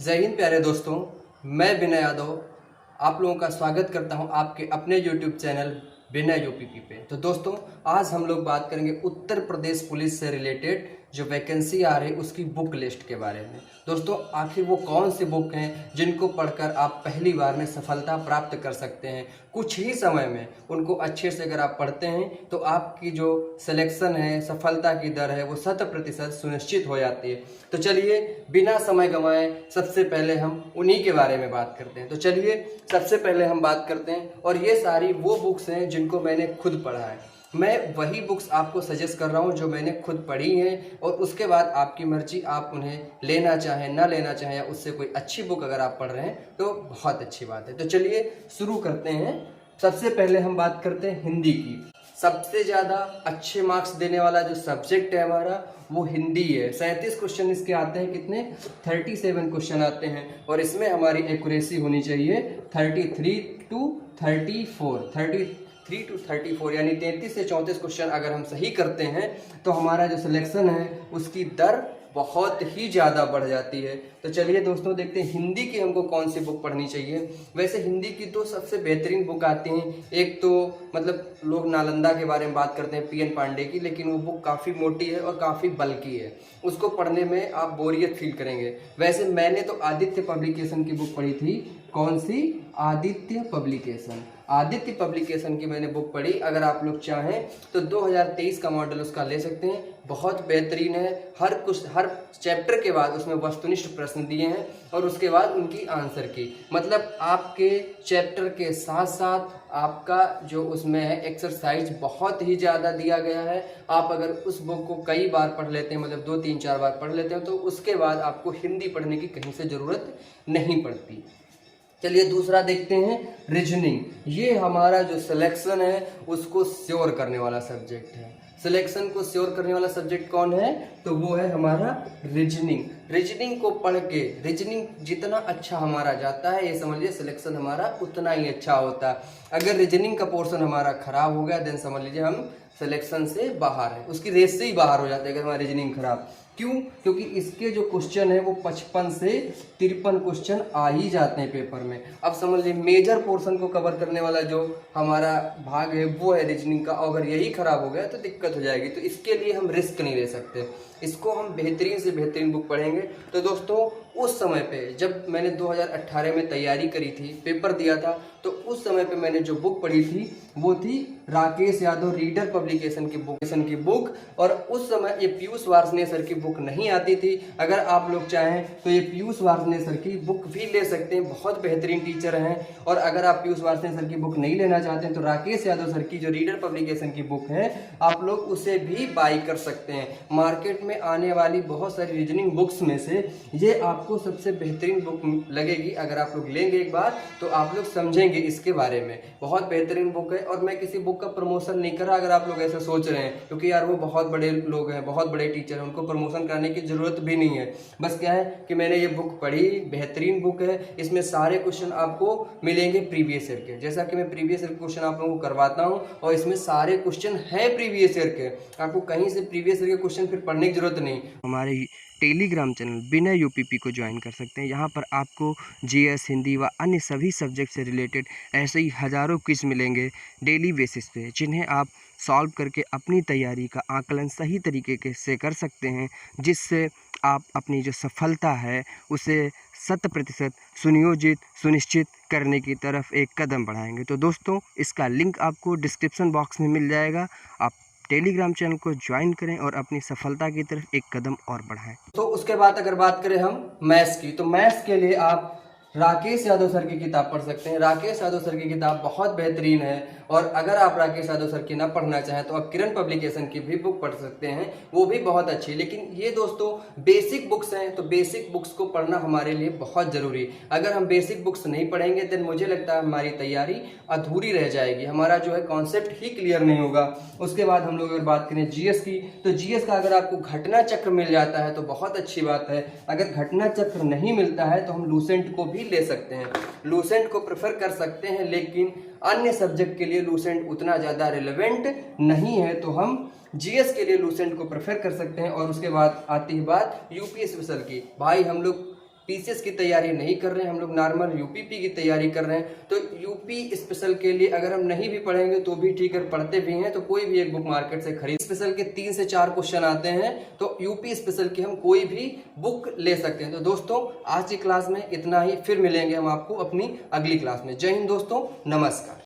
जय हिंद प्यारे दोस्तों, मैं विनय यादव आप लोगों का स्वागत करता हूं आपके अपने YouTube चैनल विनय यूपीपी पे। तो दोस्तों, आज हम लोग बात करेंगे उत्तर प्रदेश पुलिस से रिलेटेड जो वैकेंसी आ रही है उसकी बुक लिस्ट के बारे में। दोस्तों, आखिर वो कौन सी बुक हैं जिनको पढ़कर आप पहली बार में सफलता प्राप्त कर सकते हैं। कुछ ही समय में उनको अच्छे से अगर आप पढ़ते हैं तो आपकी जो सिलेक्शन है, सफलता की दर है, वो 100% सुनिश्चित हो जाती है। तो चलिए बिना समय गंवाए सबसे पहले हम उन्हीं के बारे में बात करते हैं। तो चलिए सबसे पहले हम बात करते हैं, और ये सारी वो बुक्स हैं जिनको मैंने खुद पढ़ा है। मैं वही बुक्स आपको सजेस्ट कर रहा हूँ जो मैंने खुद पढ़ी हैं, और उसके बाद आपकी मर्जी, आप उन्हें लेना चाहें ना लेना चाहें, या उससे कोई अच्छी बुक अगर आप पढ़ रहे हैं तो बहुत अच्छी बात है। तो चलिए शुरू करते हैं। सबसे पहले हम बात करते हैं हिंदी की। सबसे ज़्यादा अच्छे मार्क्स देने वाला जो सब्जेक्ट है हमारा वो हिंदी है। 37 क्वेश्चन इसके आते हैं। कितने? 37 क्वेश्चन आते हैं, और इसमें हमारी एक्यूरेसी होनी चाहिए 33 टू 34 यानी 33 से 34 क्वेश्चन अगर हम सही करते हैं तो हमारा जो सिलेक्शन है उसकी दर बहुत ही ज़्यादा बढ़ जाती है। तो चलिए दोस्तों देखते हैं हिंदी की हमको कौन सी बुक पढ़नी चाहिए। वैसे हिंदी की तो सबसे बेहतरीन बुक आती हैं। एक तो मतलब लोग नालंदा के बारे में बात करते हैं, PN पांडे की, लेकिन वो बुक काफ़ी मोटी है और काफ़ी बल्कि है। उसको पढ़ने में आप बोरियत फील करेंगे। वैसे मैंने तो आदित्य पब्लिकेशन की बुक पढ़ी थी। कौन सी? आदित्य पब्लिकेशन की मैंने बुक पढ़ी। अगर आप लोग चाहें तो 2023 का मॉडल उसका ले सकते हैं। बहुत बेहतरीन है। हर चैप्टर के बाद उसमें वस्तुनिष्ठ प्रश्न दिए हैं, और उसके बाद उनकी आंसर की, मतलब आपके चैप्टर के साथ साथ आपका जो उसमें है एक्सरसाइज बहुत ही ज़्यादा दिया गया है। आप अगर उस बुक को कई बार पढ़ लेते हैं, मतलब 2-3-4 बार पढ़ लेते हैं, तो उसके बाद आपको हिंदी पढ़ने की कहीं से ज़रूरत नहीं पड़ती। चलिए दूसरा देखते हैं, रीजनिंग। ये हमारा जो सिलेक्शन है उसको श्योर करने वाला सब्जेक्ट है। सिलेक्शन को श्योर करने वाला सब्जेक्ट कौन है? तो वो है हमारा रीजनिंग। रीजनिंग को पढ़ के, रीजनिंग जितना अच्छा हमारा जाता है, ये समझ लीजिए सिलेक्शन हमारा उतना ही अच्छा होता है। अगर रीजनिंग का पोर्शन हमारा खराब हो गया, देन समझ लीजिए हम सिलेक्शन से बाहर है, उसकी रेस से ही बाहर हो जाते हैं अगर हमारा रीजनिंग खराब। क्यों? क्योंकि इसके जो क्वेश्चन है वो 55 से 53 क्वेश्चन आ ही जाते हैं पेपर में। अब समझ लीजिए मेजर पोर्शन को कवर करने वाला जो हमारा भाग है वो है रीजनिंग का, अगर यही खराब हो गया तो दिक्कत हो जाएगी। तो इसके लिए हम रिस्क नहीं ले सकते, इसको हम बेहतरीन से बेहतरीन बुक पढ़ेंगे। तो दोस्तों, उस समय पे जब मैंने 2018 में तैयारी करी थी, पेपर दिया था, तो उस समय पे मैंने जो बुक पढ़ी थी वो थी राकेश यादव रीडर पब्लिकेशन की बुक। और उस समय ये पीयूष वार्ष्णेय सर की बुक नहीं आती थी। अगर आप लोग चाहें तो ये पीयूष वार्ष्णेय सर की बुक भी ले सकते हैं, बहुत बेहतरीन टीचर हैं। और अगर आप पीयूष वार्ष्णेय सर की बुक नहीं लेना चाहते हैं तो राकेश यादव सर की जो रीडर पब्लिकेशन की बुक है आप लोग उसे भी बाई कर सकते हैं। मार्केट में आने वाली बहुत सारी रीजनिंग बुक्स में से ये आपको सबसे बेहतरीन बुक लगेगी। अगर आप लोग लेंगे एक बार तो आप लोग समझेंगे इसके बारे में। बहुत बेहतरीन बुक है, और मैं किसी बुक का प्रमोशन नहीं कर रहा अगर आप लोग ऐसा सोच रहे हैं, क्योंकि यार वो बहुत बड़े लोग हैं, बहुत बड़े टीचर हैं, उनको प्रमोशन कराने की जरूरत भी नहीं है। बस क्या है कि मैंने ये बुक पढ़ी, बेहतरीन बुक है। इसमें सारे क्वेश्चन आपको मिलेंगे प्रीवियस ईयर के, जैसा कि मैं प्रीवियस ईयर क्वेश्चन आप लोगों को करवाता हूँ, और इसमें सारे क्वेश्चन हैं प्रीवियस ईयर के। आपको कहीं से प्रीवियस ईयर के क्वेश्चन फिर पढ़ने की जरूरत नहीं। हमारे टेलीग्राम चैनल विनय यूपीपी को ज्वाइन कर सकते हैं। यहाँ पर आपको GS, हिंदी व अन्य सभी सब्जेक्ट से रिलेटेड ऐसे ही हज़ारों क्विज मिलेंगे डेली बेसिस पे, जिन्हें आप सॉल्व करके अपनी तैयारी का आकलन सही तरीके से कर सकते हैं, जिससे आप अपनी जो सफलता है उसे 100% सुनिश्चित करने की तरफ एक कदम बढ़ाएंगे। तो दोस्तों, इसका लिंक आपको डिस्क्रिप्शन बॉक्स में मिल जाएगा। आप टेलीग्राम चैनल को ज्वाइन करें और अपनी सफलता की तरफ एक कदम और बढ़ाएं। तो उसके बाद अगर बात करें हम मैथ्स की, तो मैथ्स के लिए आप राकेश यादव सर की किताब पढ़ सकते हैं। राकेश यादव सर की किताब बहुत बेहतरीन है, और अगर आप राकेश यादव सर की ना पढ़ना चाहें तो आप किरण पब्लिकेशन की भी बुक पढ़ सकते हैं, वो भी बहुत अच्छी। लेकिन ये दोस्तों बेसिक बुक्स हैं, तो बेसिक बुक्स को पढ़ना हमारे लिए बहुत ज़रूरी। अगर हम बेसिक बुक्स नहीं पढ़ेंगे तो मुझे लगता है हमारी तैयारी अधूरी रह जाएगी, हमारा जो है कॉन्सेप्ट ही क्लियर नहीं होगा। उसके बाद हम लोग अगर बात करें GS की, तो GS का अगर आपको घटना चक्र मिल जाता है तो बहुत अच्छी बात है। अगर घटना चक्र नहीं मिलता है तो हम लूसेंट को भी ले सकते हैं, लूसेंट को प्रेफर कर सकते हैं, लेकिन अन्य सब्जेक्ट के लिए लूसेंट उतना ज़्यादा रिलेवेंट नहीं है, तो हम GS के लिए लूसेंट को प्रेफर कर सकते हैं। और उसके बाद आती है बात UP स्पेशल की। भाई हम लोग टीसीएस की तैयारी नहीं कर रहे हैं, हम लोग नॉर्मल यूपीपी की तैयारी कर रहे हैं, तो यूपी स्पेशल के लिए अगर हम नहीं भी पढ़ेंगे तो भी ठीक है, पढ़ते भी हैं तो कोई भी एक बुक मार्केट से खरीद। स्पेशल के 3 से 4 क्वेश्चन आते हैं, तो यूपी स्पेशल की हम कोई भी बुक ले सकते हैं। तो दोस्तों आज की क्लास में इतना ही, फिर मिलेंगे हम आपको अपनी अगली क्लास में। जय हिंद दोस्तों, नमस्कार।